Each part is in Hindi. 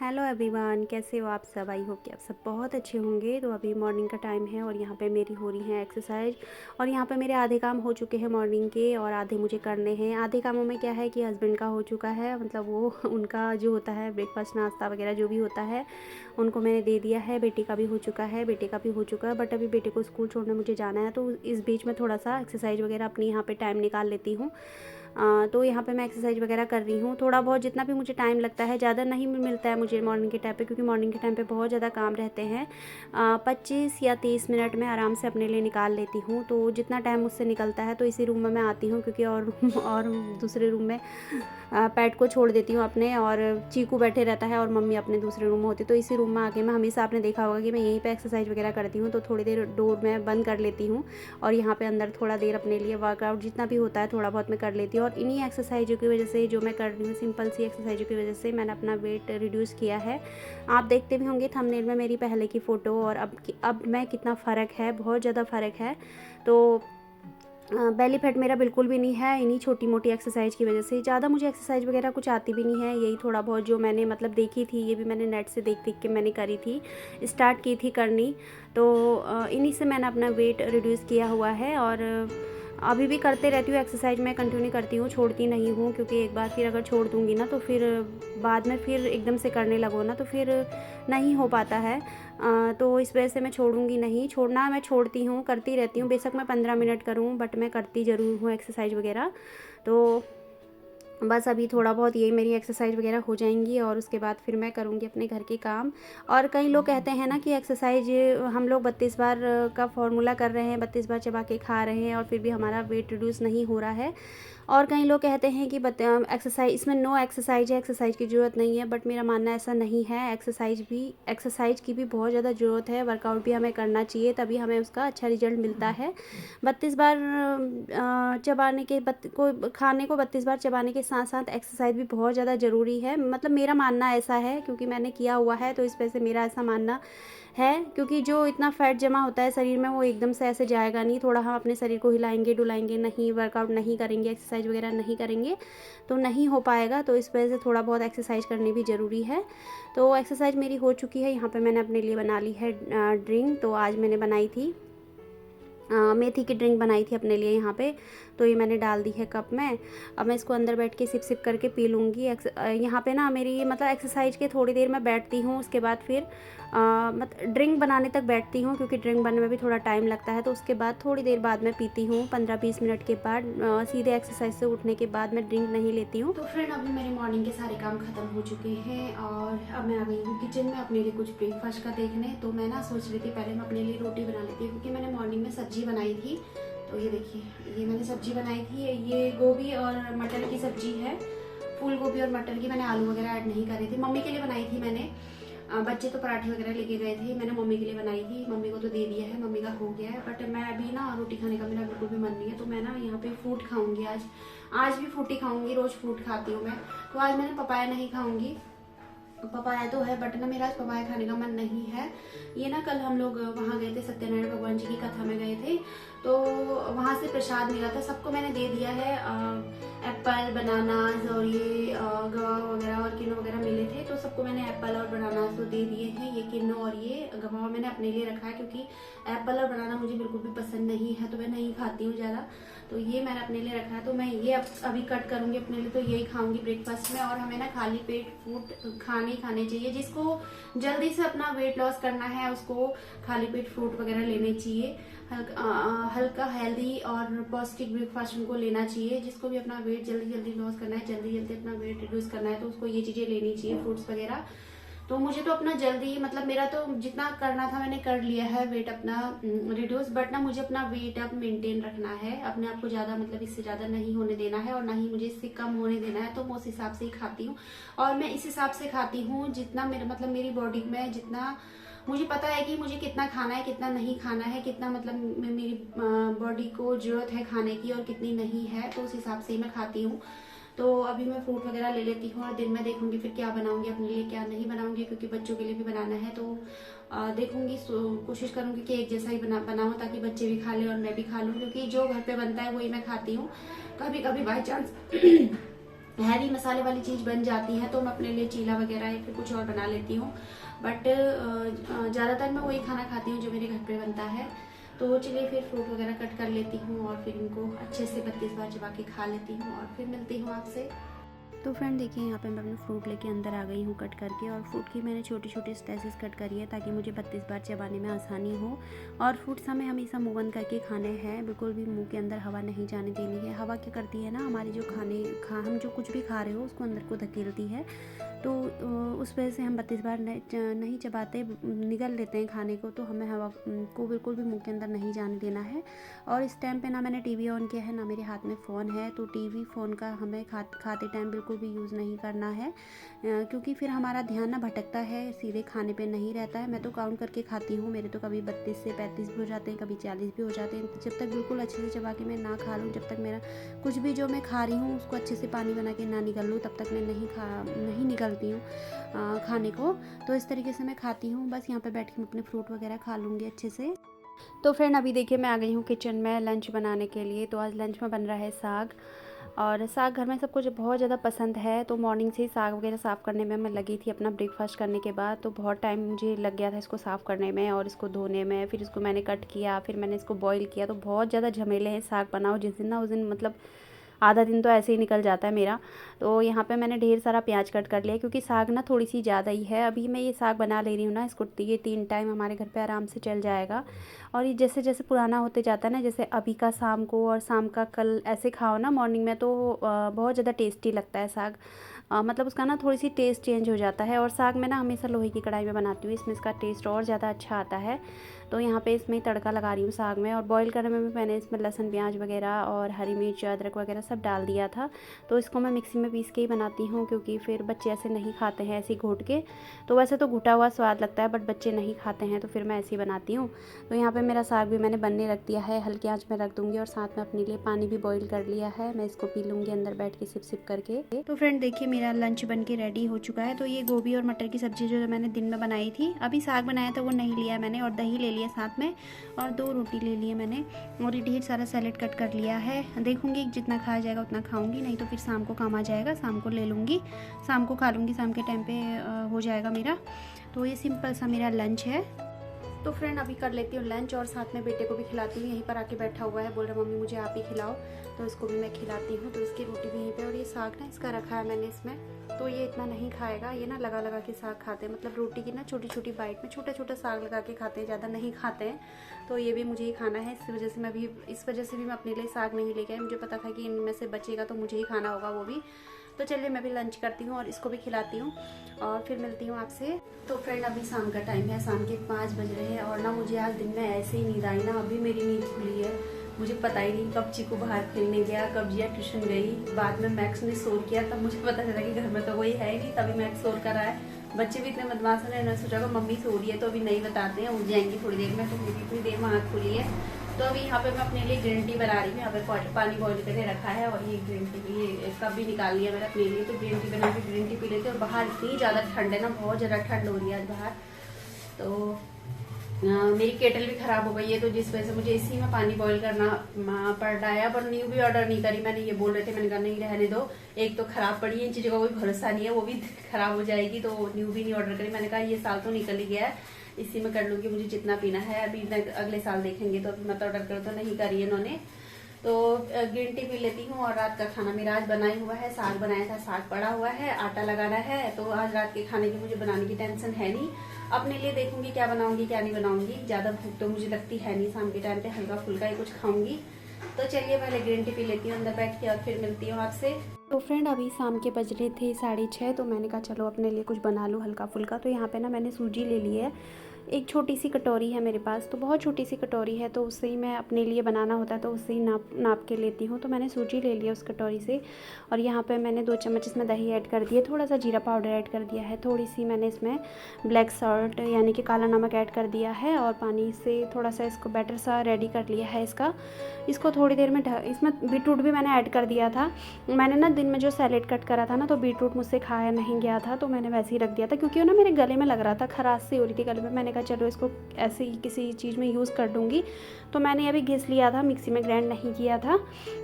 हेलो एवरीवन, कैसे हो आप सब। आई होप कि आप सब बहुत अच्छे होंगे। तो अभी मॉर्निंग का टाइम है और यहाँ पे मेरी हो रही है एक्सरसाइज। और यहाँ पे मेरे आधे काम हो चुके हैं मॉर्निंग के और आधे मुझे करने हैं। आधे कामों में क्या है कि हस्बैंड का हो चुका है, मतलब वो उनका जो होता है ब्रेकफास्ट नाश्ता वगैरह जो भी होता है उनको मैंने दे दिया है। बेटी का भी हो चुका है, बेटे का भी हो चुका है, बट अभी बेटे को स्कूल छोड़ने मुझे जाना है, तो इस बीच में थोड़ा सा एक्सरसाइज वगैरह अपनी यहाँ पर टाइम निकाल लेती हूँ। तो यहाँ पे मैं एक्सरसाइज वगैरह कर रही हूँ। थोड़ा बहुत जितना भी मुझे टाइम लगता है, ज़्यादा नहीं मिलता है मुझे मॉर्निंग के टाइम पे, क्योंकि मॉर्निंग के टाइम पे बहुत ज़्यादा काम रहते हैं। 25 या 30 मिनट में आराम से अपने लिए निकाल लेती हूँ। तो जितना टाइम मुझसे निकलता है तो इसी रूम में मैं आती हूँ, क्योंकि और रूम और दूसरे रूम में पैट को छोड़ देती हूँ अपने, और चीकू बैठे रहता है और मम्मी अपने दूसरे रूम में होती है। तो इसी रूम में आके मैं हमेशा, आपने देखा होगा कि मैं यहीं पे एक्सरसाइज वगैरह करती हूँ। तो थोड़ी देर डोर मैं बंद कर लेती हूँ और यहाँ पे अंदर थोड़ा देर अपने लिए वर्कआउट जितना भी होता है थोड़ा बहुत मैं कर लेती हूँ। और इन्हीं एक्सरसाइजों की वजह से, जो मैं कर रही हूँ सिंपल सी एक्सरसाइजों की वजह से, मैंने अपना वेट रिड्यूस किया है। आप देखते भी होंगे थंबनेल में मेरी पहले की फ़ोटो और अब मैं कितना फ़र्क है, बहुत ज़्यादा फ़र्क है। तो बेली फैट मेरा बिल्कुल भी नहीं है, इन्हीं छोटी मोटी एक्सरसाइज की वजह से। ज़्यादा मुझे एक्सरसाइज वगैरह कुछ आती भी नहीं है, यही थोड़ा बहुत जो मैंने मतलब देखी थी, ये भी मैंने नेट से देख देख के मैंने करी थी, स्टार्ट की थी करनी। तो इन्हीं से मैंने अपना वेट रिड्यूस किया हुआ है। और अभी भी करते रहती हूँ एक्सरसाइज, मैं कंटिन्यू करती हूँ, छोड़ती नहीं हूँ, क्योंकि एक बार फिर अगर छोड़ दूँगी ना तो फिर बाद में फिर एकदम से करने लगो ना तो फिर नहीं हो पाता है। तो इस वजह से मैं छोड़ूंगी नहीं। छोड़ना मैं छोड़ती हूँ, करती रहती हूँ, बेशक मैं 15 मिनट करूँ, बट मैं करती ज़रूर हूँ एक्सरसाइज वगैरह। तो बस अभी थोड़ा बहुत यही मेरी एक्सरसाइज वगैरह हो जाएंगी और उसके बाद फिर मैं करूँगी अपने घर के काम। और कई लोग कहते हैं ना कि एक्सरसाइज हम लोग 32 बार का फॉर्मूला कर रहे हैं, 32 बार चबा के खा रहे हैं और फिर भी हमारा वेट रिड्यूस नहीं हो रहा है। और कई लोग कहते हैं कि एक्सरसाइज इसमें नो एक्सरसाइज है, एक्सरसाइज की ज़रूरत नहीं है, बट मेरा मानना ऐसा नहीं है। एक्सरसाइज की भी बहुत ज़्यादा ज़रूरत है, वर्कआउट भी हमें करना चाहिए, तभी हमें उसका अच्छा रिजल्ट मिलता है। 32 बार चबाने के को खाने को 32 बार चबाने के साथ साथ एक्सरसाइज भी बहुत ज़्यादा ज़रूरी है, मतलब मेरा मानना ऐसा है, क्योंकि मैंने किया हुआ है, तो इस वजह से मेरा ऐसा मानना है। क्योंकि जो इतना फैट जमा होता है शरीर में वो एकदम से ऐसे जाएगा नहीं। थोड़ा हम अपने शरीर को हिलाएंगे डुलाएंगे नहीं, वर्कआउट नहीं करेंगे, एक्सरसाइज वगैरह नहीं करेंगे तो नहीं हो पाएगा। तो इस वजह से थोड़ा बहुत एक्सरसाइज करनी भी ज़रूरी है। तो एक्सरसाइज मेरी हो चुकी है। यहाँ पे मैंने अपने लिए बना ली है ड्रिंक। तो आज मैंने बनाई थी मेथी की ड्रिंक बनाई थी अपने लिए यहाँ पे। तो ये मैंने डाल दी है कप में। अब मैं इसको अंदर बैठ के सिप सिप करके पी लूँगी। यहाँ पे ना मेरी मतलब एक्सरसाइज के थोड़ी देर मैं बैठती हूँ, उसके बाद फिर मतलब ड्रिंक बनाने तक बैठती हूँ, क्योंकि ड्रिंक बनने में भी थोड़ा टाइम लगता है। तो उसके बाद थोड़ी देर बाद मैं पीती हूँ, 15-20 मिनट के बाद। सीधे एक्सरसाइज से उठने के बाद मैं ड्रिंक नहीं लेती हूँ। तो फ्रेंड, अभी मेरे मॉर्निंग के सारे काम ख़त्म हो चुके हैं और अब मैं आ गई हूँ किचन में अपने लिए कुछ ब्रेकफास्ट का देखने। तो मैं ना सोच रही थी पहले मैं अपने लिए रोटी बना लेती हूँ, क्योंकि मैंने मॉर्निंग में सब्जी बनाई थी। तो ये देखिए, ये मैंने सब्जी बनाई थी, ये गोभी और मटर की सब्जी है। फूल गोभी और मटर की, मैंने आलू वगैरह ऐड नहीं करे थे। मम्मी के लिए बनाई थी मैंने। बच्चे तो पराठे वगैरह लेके गए थे, मैंने मम्मी के लिए बनाई थी। मम्मी को तो दे दिया है, मम्मी का हो गया है, बट मैं अभी ना रोटी खाने का मेरा बिल्कुल भी मन नहीं है। तो मैं ना यहाँ पे फ्रूट खाऊंगी आज भी फ्रूट ही खाऊंगी। रोज फ्रूट खाती हूँ मैं, तो आज मैंने पपाया नहीं खाऊंगी। पपाया तो है, बट ना मेरा आज पपाया खाने का मन नहीं है। ये ना कल हम लोग वहाँ गए थे, सत्यनारायण भगवान जी की कथा में गए थे, तो वहाँ से प्रसाद मिला था, सबको मैंने दे दिया है। एप्पल, बनानास और ये गवा वगैरह और किन्नू वगैरह मिले थे, तो सबको मैंने एप्पल और बनानास तो दे दिए हैं। ये किन्नू और ये गवा मैंने अपने लिए रखा है, क्योंकि एप्पल और बनाना मुझे बिल्कुल भी पसंद नहीं है, तो मैं नहीं खाती हूँ ज़्यादा। तो ये मैंने अपने लिए रखा है, तो मैं ये अभी कट करूँगी अपने लिए, तो यही खाऊंगी ब्रेकफास्ट में। और हमें ना खाली पेट फ्रूट खाने चाहिए। जिसको जल्दी से अपना वेट लॉस करना है उसको खाली पेट फ्रूट वगैरह लेने चाहिए। हल्का हेल्दी और पौष्टिक ब्रेकफास्ट उनको लेना चाहिए। जिसको भी अपना वेट जल्दी जल्दी लॉस करना है, जल्दी जल्दी अपना वेट रिड्यूस करना है, तो उसको ये चीज़ें लेनी चाहिए, फ्रूट्स वगैरह। तो मुझे तो अपना जल्दी, मतलब मेरा तो जितना करना था मैंने कर लिया है वेट अपना रिड्यूस, बट ना मुझे अपना वेट अब मेंटेन रखना है, अपने आप को ज़्यादा मतलब इससे ज़्यादा नहीं होने देना है और ना ही मुझे इससे कम होने देना है। तो मैं उस हिसाब से ही खाती हूँ और मैं इस हिसाब से खाती हूँ जितना मेरा मतलब मेरी बॉडी में जितना मुझे पता है कि मुझे कितना खाना है कितना नहीं खाना है, कितना मतलब मेरी बॉडी को जरूरत है खाने की और कितनी नहीं है, तो उस हिसाब से ही मैं खाती हूँ। तो अभी मैं फ्रूट वगैरह ले लेती हूँ और दिन में देखूंगी फिर क्या बनाऊंगी अपने लिए क्या नहीं बनाऊंगी, क्योंकि बच्चों के लिए भी बनाना है। तो देखूंगी, कोशिश करूंगी कि एक जैसा ही बनाऊँ, ताकि बच्चे भी खा लें और मैं भी खा लूँ, क्योंकि जो घर पे बनता है वही मैं खाती हूँ। कभी कभी बाई चांस हैवी मसाले वाली चीज़ बन जाती है तो मैं अपने लिए चीला वगैरह या फिर कुछ और बना लेती हूँ। बट ज़्यादातर मैं वही खाना खाती हूँ जो मेरे घर पे बनता है। तो चलिए फिर फ्रूट वगैरह कट कर लेती हूँ और फिर इनको अच्छे से 32 बार चबा के खा लेती हूँ और फिर मिलती हूँ आपसे। तो फ्रेंड देखिए, यहाँ पे मैं अपना फ्रूट लेके अंदर आ गई हूँ कट करके, और फ्रूट की मैंने छोटे छोटे स्लाइसेस कट करी है ताकि मुझे 32 बार चबाने में आसानी हो। और फ्रूट्स हमें हमेशा मुँह बंद करके खाने हैं, बिल्कुल भी मुंह के अंदर हवा नहीं जाने देनी है। हवा क्या करती है ना, हमारी जो हम जो कुछ भी खा रहे हो उसको अंदर को धकेलती है। तो उस वजह से हम 32 बार नहीं चबाते, निगल लेते हैं खाने को। तो हमें हवा को बिल्कुल भी मुंह के अंदर नहीं जाने देना है। और इस टाइम पे ना मैंने टीवी ऑन किया है, ना मेरे हाथ में फ़ोन है। तो टीवी फ़ोन का हमें खाते टाइम बिल्कुल भी यूज़ नहीं करना है, क्योंकि फिर हमारा ध्यान ना भटकता है, सीधे खाने पे नहीं रहता है। मैं तो काउंट करके खाती हूँ, मेरे तो कभी 32 से 35 भी हो जाते हैं, कभी 40 भी हो जाते हैं। जब तक बिल्कुल अच्छे से चबा के मैं ना खा लूँ, जब तक मेरा कुछ भी जो मैं खा रही हूँ उसको अच्छे से पानी बना के ना निगल लूँ, तब तक मैं नहीं निगलती हूँ खाने को। तो इस तरीके से मैं खाती हूँ। बस यहाँ पे बैठ के मैं अपने फ्रूट वगैरह खा लूँगी अच्छे से। तो फ्रेंड अभी देखिए, मैं आ गई हूँ किचन में लंच बनाने के लिए। तो आज लंच में बन रहा है साग, और साग घर में सबको जो बहुत ज़्यादा पसंद है। तो मॉर्निंग से ही साग वगैरह साफ़ करने में मैं लगी थी अपना ब्रेकफास्ट करने के बाद। तो बहुत टाइम मुझे लग गया था इसको साफ़ करने में और इसको धोने में। फिर इसको मैंने कट किया, फिर मैंने इसको बॉईल किया। तो बहुत ज़्यादा झमेले हैं साग बनाओ जिस दिन ना, उस दिन मतलब आधा दिन तो ऐसे ही निकल जाता है मेरा। तो यहाँ पे मैंने ढेर सारा प्याज कट कर लिया, क्योंकि साग ना थोड़ी सी ज़्यादा ही है। अभी मैं ये साग बना ले रही हूँ ना, इसको ये 3 टाइम हमारे घर पे आराम से चल जाएगा। और ये जैसे जैसे पुराना होते जाता है ना, जैसे अभी का शाम को और शाम का कल ऐसे खाओ ना मॉर्निंग में, तो बहुत ज़्यादा टेस्टी लगता है साग। मतलब उसका ना थोड़ी सी टेस्ट चेंज हो जाता है। और साग मैं ना हमेशा लोहे की कढ़ाई में बनाती हूँ, इसमें इसका टेस्ट और ज़्यादा अच्छा आता है। तो यहाँ पे इसमें तड़का लगा रही हूँ साग में। और बॉईल करने में भी मैंने इसमें लहसुन प्याज वगैरह और हरी मिर्च अदरक वगैरह सब डाल दिया था। तो इसको मैं मिक्सी में पीस के ही बनाती हूँ, क्योंकि फिर बच्चे ऐसे नहीं खाते हैं ऐसे ही घोट के। तो वैसे तो घुटा हुआ स्वाद लगता है, बट बच्चे नहीं खाते हैं, तो फिर मैं ऐसे ही बनाती हूँ। तो यहाँ पर मेरा साग भी मैंने बनने रख दिया है, हल्की आँच में रख दूँगी। और साथ में अपने लिए पानी भी बॉईल कर लिया है, मैं इसको पी लूँगी अंदर बैठ के सिप सिप करके। तो फ्रेंड देखिए, मेरा लंच बन के रेडी हो चुका है। तो ये गोभी और मटर की सब्ज़ी जो मैंने दिन में बनाई थी, अभी साग बनाया था वो नहीं लिया मैंने, और दही ले लिया साथ में, और 2 रोटी ले लिए मैंने। और ये ढेर सारा सैलेड कट कर लिया है। देखूंगी जितना खाया जाएगा उतना खाऊंगी, नहीं तो फिर शाम को काम आ जाएगा, शाम को ले लूँगी, शाम को खा लूँगी, शाम के टाइम पे हो जाएगा मेरा। तो ये सिंपल सा मेरा लंच है। तो फ्रेंड अभी कर लेती हूँ लंच, और साथ में बेटे को भी खिलाती हूँ। यहीं पर आके बैठा हुआ है, बोल रहा मम्मी मुझे आप ही खिलाओ, तो इसको भी मैं खिलाती हूँ। तो इसकी रोटी भी यहीं पे, और ये साग ना इसका रखा है मैंने इसमें, तो ये इतना नहीं खाएगा। ये ना लगा लगा के साग खाते हैं, मतलब रोटी की ना छोटी छोटी बाइट में छोटा छोटा साग लगा के खाते हैं, ज़्यादा नहीं खाते हैं। तो ये भी मुझे ही खाना है, इस वजह से भी मैं अपने लिए साग नहीं लेके आई। मुझे पता था कि इनमें से बचेगा तो मुझे ही खाना होगा वो भी। तो चलिए मैं भी लंच करती हूँ और इसको भी खिलाती हूँ, और फिर मिलती हूँ आपसे। तो फ्रेंड अभी शाम का टाइम है, शाम के 5 बज रहे हैं, और ना मुझे आज दिन में ऐसे ही नींद आई ना, अभी मेरी नींद खुली है। मुझे पता ही नहीं कब चीकू बाहर खेलने गया, कब जिया ट्यूशन गई। बाद में मैक्स ने शोर किया, तब मुझे पता चला कि घर में तो कोई है नहीं, तभी मैक्स शोर कर रहा है। बच्चे भी इतने बदमाश हैं, उन्होंने सोचा मम्मी सो रही है, तो अभी नहीं बताते हैं, उठ जाएंगी थोड़ी देर में। तो मेरी इतनी देर में आँख खुली है। तो अभी यहाँ पे मैं अपने लिए ग्रीन टी बना रही हूँ। यहाँ पे पानी बॉईल करके रखा है, और ये ग्रीन टी ये कप भी निकाल लिया मैंने अपने लिए। तो ग्रीन टी बना के ग्रीन टी पी लेते हैं। और बाहर इतनी ज़्यादा ठंड है ना, बहुत ज़्यादा ठंड हो रही है आज बाहर। तो मेरी केटल भी ख़राब हो गई है, तो जिस वजह से मुझे इसी में पानी बॉईल करना पड़ रहा है। पर न्यू भी ऑर्डर नहीं करी मैंने, ये बोल रहे थे, मैंने कहा नहीं रहने दो, एक तो ख़राब पड़ी है, इन चीज़ों का कोई भरोसा नहीं है, वो भी ख़राब हो जाएगी। तो न्यू भी नहीं ऑर्डर करी। मैंने कहा ये साल तो निकल ही गया है, इसी में कर लूँगी, मुझे जितना पीना है। अभी अगले साल देखेंगे, तो अभी मत ऑर्डर करो, तो नहीं करी इन्होंने। तो ग्रीन टी पी लेती हूँ। और रात का खाना मेरा आज बना ही हुआ है, साग बनाया था, साग पड़ा हुआ है, आटा लगाना है। तो आज रात के खाने की मुझे बनाने की टेंशन है नहीं। अपने लिए देखूंगी क्या बनाऊंगी क्या नहीं बनाऊंगी। ज़्यादा भूख तो मुझे लगती है नहीं, शाम के टाइम पे हल्का फुल्का ही कुछ खाऊंगी। तो चलिए पहले ग्रीन टी पी लेती हूँ अंदर बैठ के, और फिर मिलती हूँ आपसे। तो फ्रेंड अभी शाम के बज रहे थे 6:30, तो मैंने कहा चलो अपने लिए कुछ बना लूँ हल्का फुल्का। तो यहाँ पे ना मैंने सूजी ले ली है, एक छोटी सी कटोरी है मेरे पास, तो बहुत छोटी सी कटोरी है, तो उससे ही मैं अपने लिए बनाना होता है, तो उससे ही नाप के लेती हूँ। तो मैंने सूजी ले लिया उस कटोरी से, और यहाँ पे मैंने 2 चम्मच इसमें दही ऐड कर दिया, थोड़ा सा जीरा पाउडर ऐड कर दिया है, थोड़ी सी मैंने इसमें ब्लैक सॉल्ट यानी कि काला नमक ऐड कर दिया है, और पानी से थोड़ा सा इसको बैटर सा रेडी कर लिया है इसको थोड़ी देर में इसमें बीटरूट भी मैंने ऐड कर दिया था। मैंने ना दिन में जो सैलेड कट करा था ना, तो बीटरूट मुझसे खाया नहीं गया था, तो मैंने वैसे ही रख दिया था, क्योंकि वो ना मेरे गले में लग रहा था, खराश सी हो रही थी गले में। मैंने कहा चलो इसको ऐसे ही किसी चीज़ में यूज़ कर दूँगी। तो मैंने अभी घिस लिया था, मिक्सी में ग्राइंड नहीं किया था।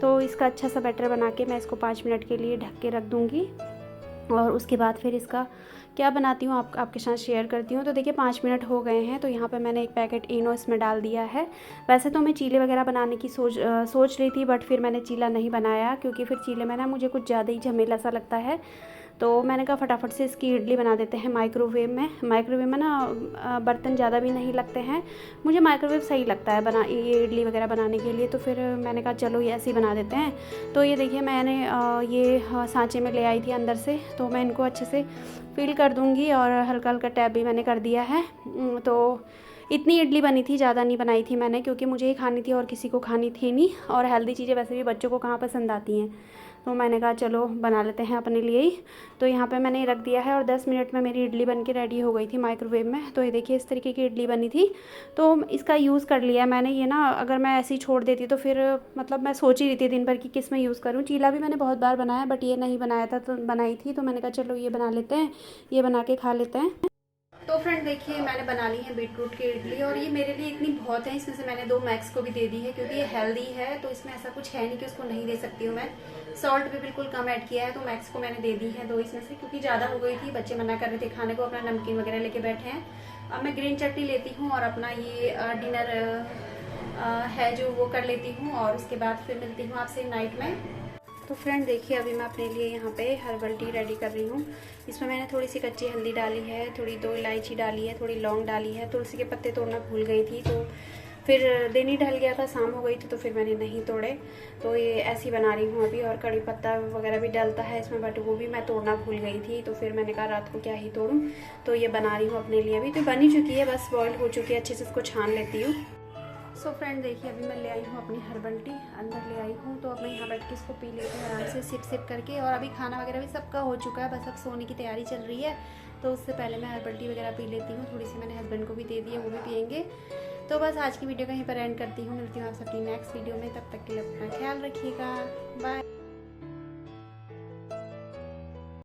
तो इसका अच्छा सा बैटर बना के मैं इसको 5 मिनट के लिए ढक के रख दूँगी और उसके बाद फिर इसका क्या बनाती हूँ आपके साथ शेयर करती हूँ। तो देखिए 5 मिनट हो गए हैं। तो यहाँ पे मैंने एक पैकेट इनो इसमें डाल दिया है। वैसे तो मैं चीले वगैरह बनाने की सोच रही थी, बट फिर मैंने चीला नहीं बनाया क्योंकि फिर चीले में ना मुझे कुछ ज़्यादा ही झमेला सा लगता है। तो मैंने कहा फटाफट से इसकी इडली बना देते हैं माइक्रोवेव में ना बर्तन ज़्यादा भी नहीं लगते हैं। मुझे माइक्रोवेव सही लगता है ये इडली वगैरह बनाने के लिए। तो फिर मैंने कहा चलो ये ऐसे ही बना देते हैं। तो ये देखिए मैंने ये सांचे में ले आई थी अंदर से, तो मैं इनको अच्छे से फिल कर दूँगी और हल्का हल्का टैप भी मैंने कर दिया है। तो इतनी इडली बनी थी, ज़्यादा नहीं बनाई थी मैंने, क्योंकि मुझे ही खानी थी और किसी को खानी थी नहीं। और हेल्दी चीज़ें वैसे भी बच्चों को कहाँ पसंद आती हैं। तो मैंने कहा चलो बना लेते हैं अपने लिए ही। तो यहाँ पे मैंने रख दिया है और 10 मिनट में मेरी इडली बन के रेडी हो गई थी माइक्रोवेव में। तो ये देखिए इस तरीके की इडली बनी थी। तो इसका यूज़ कर लिया मैंने। ये ना अगर मैं ऐसे ही छोड़ देती तो फिर मतलब मैं सोच ही रही थी दिन भर कि किस में यूज़ करूँ। चीला भी मैंने बहुत बार बनाया, बट ये नहीं बनाया था, तो बनाई थी। तो मैंने कहा चलो ये बना लेते हैं, ये बना के खा लेते हैं। तो फ्रेंड देखिए मैंने बना ली है बीटरूट की इडली, और ये मेरे लिए इतनी बहुत है। इसमें से मैंने 2 मैक्स को भी दे दी है क्योंकि ये हेल्दी है। तो इसमें ऐसा कुछ है नहीं कि उसको नहीं दे सकती हूँ मैं। सॉल्ट भी बिल्कुल कम ऐड किया है। तो मैक्स को मैंने दे दी है 2 इसमें से, क्योंकि ज़्यादा हो गई थी। बच्चे मना कर रहे थे खाने को, अपना नमकीन वगैरह लेके बैठे हैं। अब मैं ग्रीन चटनी लेती हूँ और अपना ये डिनर है जो वो कर लेती हूँ, और उसके बाद फिर मिलती हूँ आपसे नाइट में। तो फ्रेंड देखिए अभी मैं अपने लिए यहाँ पे हर्बल टी रेडी कर रही हूँ। इसमें मैंने थोड़ी सी कच्ची हल्दी डाली है, थोड़ी 2 इलायची डाली है, थोड़ी लौंग डाली है। तुलसी के पत्ते तोड़ना भूल गई थी, तो फिर दिन ही ढल गया था, शाम हो गई थी, तो फिर मैंने नहीं तोड़े। तो ये ऐसी बना रही हूँ अभी। और कड़ी पत्ता वगैरह भी डलता है इसमें, बट वो भी मैं तोड़ना भूल गई थी। तो फिर मैंने कहा रात को क्या ही तोड़ूँ। तो ये बना रही हूँ अपने लिए। अभी तो बन ही चुकी है, बस बॉयल हो चुकी है, अच्छे से इसको छान लेती हूँ। सो फ्रेंड देखिए अभी मैं ले आई हूँ अपनी हर्बल टी, अंदर ले आई हूँ। तो अब मैं यहाँ बैठ के इसको पी लेती हूँ आराम से सिप करके। और अभी खाना वगैरह भी सबका हो चुका है, बस अब सोने की तैयारी चल रही है। तो उससे पहले मैं हर्बल टी वगैरह पी लेती हूँ। थोड़ी सी मैंने हस्बैंड को भी दे दी है, वो भी पियेंगे। तो बस आज की वीडियो कहीं पर एंड करती हूँ। मिलती हूँ आपसे अपनी नेक्स्ट वीडियो में। तब तक के लिए अपना ख्याल रखिएगा। बाय।